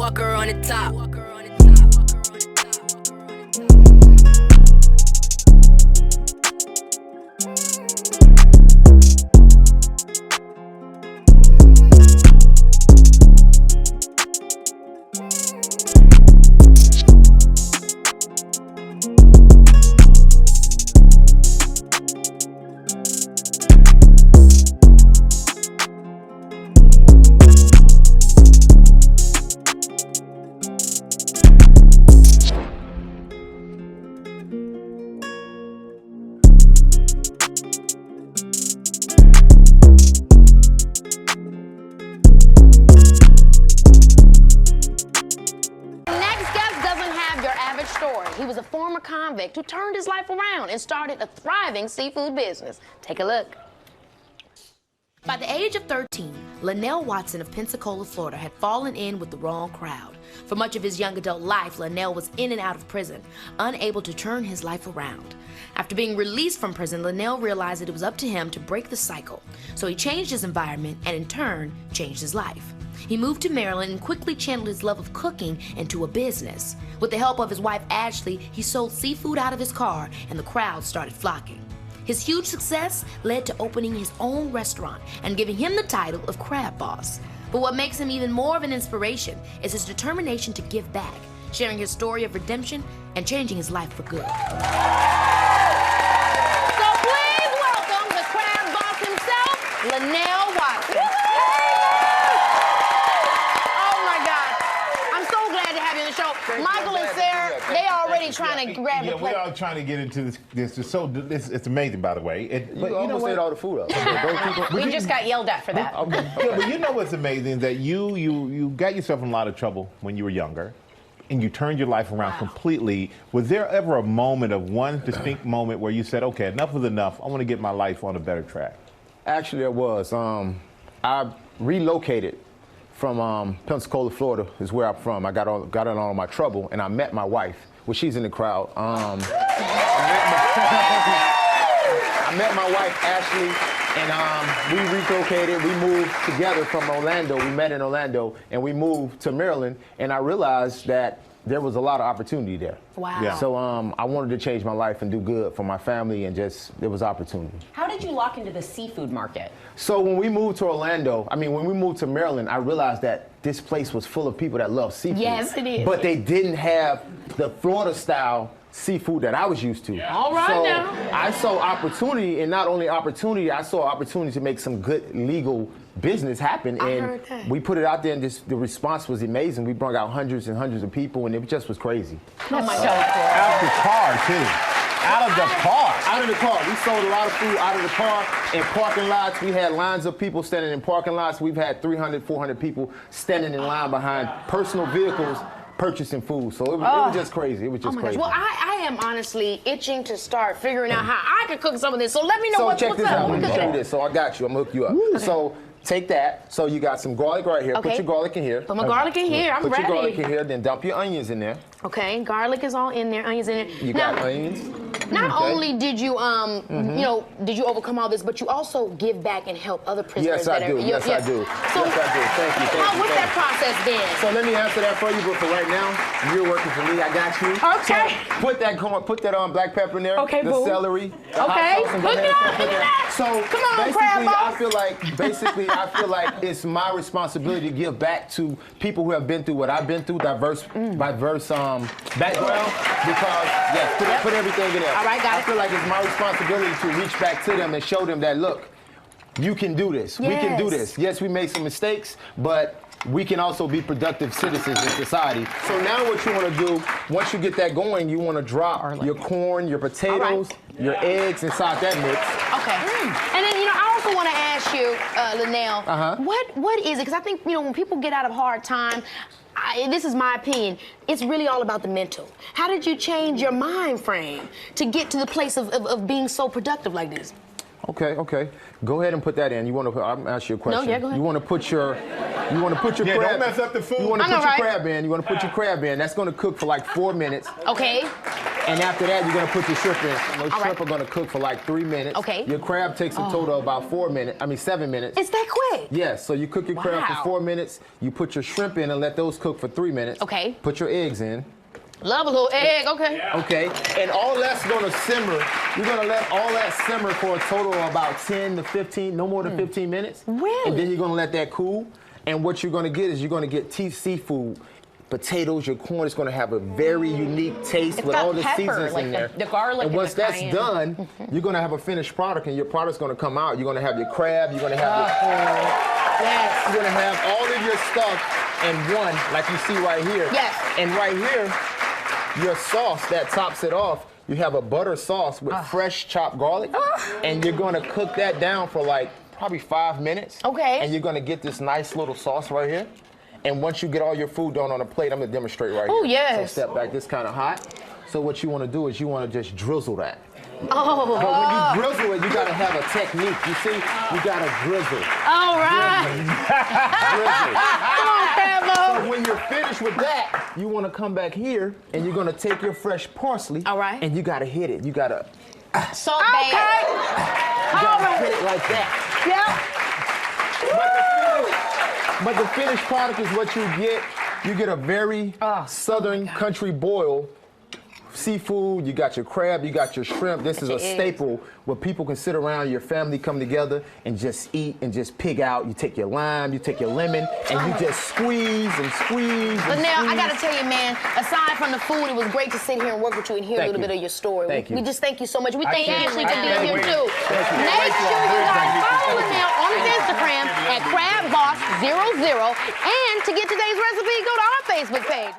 Walker on the top. Story. He was a former convict who turned his life around and started a thriving seafood business. Take a look. By the age of 13, Linnell Watson of Pensacola, Florida had fallen in with the wrong crowd. For much of his young adult life, Linnell was in and out of prison, unable to turn his life around. After being released from prison, Linnell realized that it was up to him to break the cycle. So he changed his environment and in turn, changed his life. He moved to Maryland and quickly channeled his love of cooking into a business. With the help of his wife, Ashley, he sold seafood out of his car and the crowd started flocking. His huge success led to opening his own restaurant and giving him the title of Crab Boss. But what makes him even more of an inspiration is his determination to give back, sharing his story of redemption and changing his life for good. So please welcome the Crab Boss himself, Linnell Watson. Michael and Sarah, they already trying to grab the plate. We're all trying to get into this. It's amazing, by the way. But you almost ate all the food up. We just got yelled at for that. Yeah, but you know what's amazing? That you got yourself in a lot of trouble when you were younger, and you turned your life around completely. Was there ever a moment of one distinct moment where you said, okay, enough is enough, I want to get my life on a better track? Actually, it was. I relocated from Pensacola, Florida, is where I'm from. I got in all my trouble, and I met my wife. Well, she's in the crowd. I met my wife, Ashley, and we relocated. We moved together from Orlando. We met in Orlando, and we moved to Maryland, and I realized that there was a lot of opportunity there. Wow. Yeah. So I wanted to change my life and do good for my family, and there was opportunity. How did you lock into the seafood market? So when we moved to when we moved to Maryland, I realized that this place was full of people that love seafood. Yes, it is. But they didn't have the Florida-style seafood that I was used to. Yeah. All right, so now. I saw opportunity, and not only opportunity, I saw opportunity to make some good legal business happen. I And heard that. we put it out there, and the response was amazing. We brought out hundreds and hundreds of people, and it just was crazy. Oh my God. Out of the car, too. Out of the car. Out of the car. We sold a lot of food out of the car. In parking lots, we had lines of people standing in parking lots. We've had 300, 400 people standing in line behind personal vehicles purchasing food. So it was just crazy. It was just crazy. Well, I am honestly itching to start figuring out how I can cook some of this. So let me know what's check up. this out. Let me show you this. So I got you. I'm gonna hook you up. So take that. So you got some garlic right here. Okay. Put your garlic in here. Put my garlic in here. I'm Put ready. your garlic in here. Then dump your onions in there. Okay, garlic is all in there. Onions in there. You got onions. Not only did you, did you overcome all this, but you also give back and help other prisoners. Yes, I do. Yes, I do. So, yes, I do. Thank you. What's that process then? So let me answer that for you, but for right now, you're working for me. I got you. Okay. So put that black pepper in there. Okay, the boo. celery. The Okay. hot sauce, and Look go at ahead and put that. So Come on, Crab I feel like it's my responsibility to give back to people who have been through what I've been through, diverse background. Because put everything in there. All right, got it. I feel like it's my responsibility to reach back to them and show them that, look, you can do this. Yes. We can do this. Yes, we made some mistakes, but we can also be productive citizens in society. So now what you want to do, once you get that going, you want to drop your corn, your potatoes, your eggs inside that mix. Okay. And then, I also want to ask you, Linnell, what is it? Because I think, when people get out of hard time, this is my opinion, it's really all about the mental. How did you change your mind frame to get to the place of being so productive like this? Okay. Go ahead and put that in. I'm gonna ask you a question. No, yeah, go ahead. You want to put your crab. Don't mess up the food. You want to I know, put your right? crab in. You want to put your crab in. That's gonna cook for like 4 minutes. Okay. And after that, you're gonna put your shrimp in. Those All shrimp right. are gonna cook for like 3 minutes. Okay. Your crab takes a total of about 7 minutes. It's that quick. Yes, so you cook your crab Wow. for 4 minutes. You put your shrimp in and let those cook for 3 minutes. Okay. Put your eggs in. Love a little egg. Okay. Okay, and all that's gonna simmer. You're gonna let all that simmer for a total of about 10 to 15, no more than 15 minutes. Really? And then you're gonna let that cool. And what you're gonna get is you're gonna get seafood, potatoes, your corn is gonna have a very unique taste It's with got all the pepper, seasonings like in there. the garlic And and once the that's cayenne. done, you're gonna have a finished product, and your product's gonna come out. You're gonna have your crab. You're gonna have Yes. you're gonna have all of your stuff in one, like you see right here. Yes. And right here, your sauce that tops it off, you have a butter sauce with fresh chopped garlic, and you're gonna cook that down for like probably 5 minutes. Okay. And you're gonna get this nice little sauce right here. And once you get all your food done on a plate, I'm gonna demonstrate right Oh, here. yes. So step back, this kind of hot. So what you wanna do is you wanna just drizzle that. Oh. But when you drizzle it, you gotta have a technique. You see, you gotta drizzle. All right. Drizzle. Come on, Crabbo. So when you're finished with that, you want to come back here and you're going to take your fresh parsley. All right. And you got to hit it. You got to Salt Okay. Bae. hit it like that. Yeah. But the finished product is what you get. You get a very southern country boil. Seafood, you got your crab, you got your shrimp. This is a Your eggs. staple where people can sit around, your family come together and just eat and just pig out. You take your lime, you take your lemon, and you just squeeze and squeeze and But now, I squeeze. gotta tell you, man, aside from the food, it was great to sit here and work with you and hear a Thank little you. bit of your story. Thank We you. just thank you so much. We thank can't- Ashley I for being can't here wait. too. Thank you. Make sure you guys follow Linnell on his Instagram at CrabBoss00, and to get today's recipe, go to our Facebook page.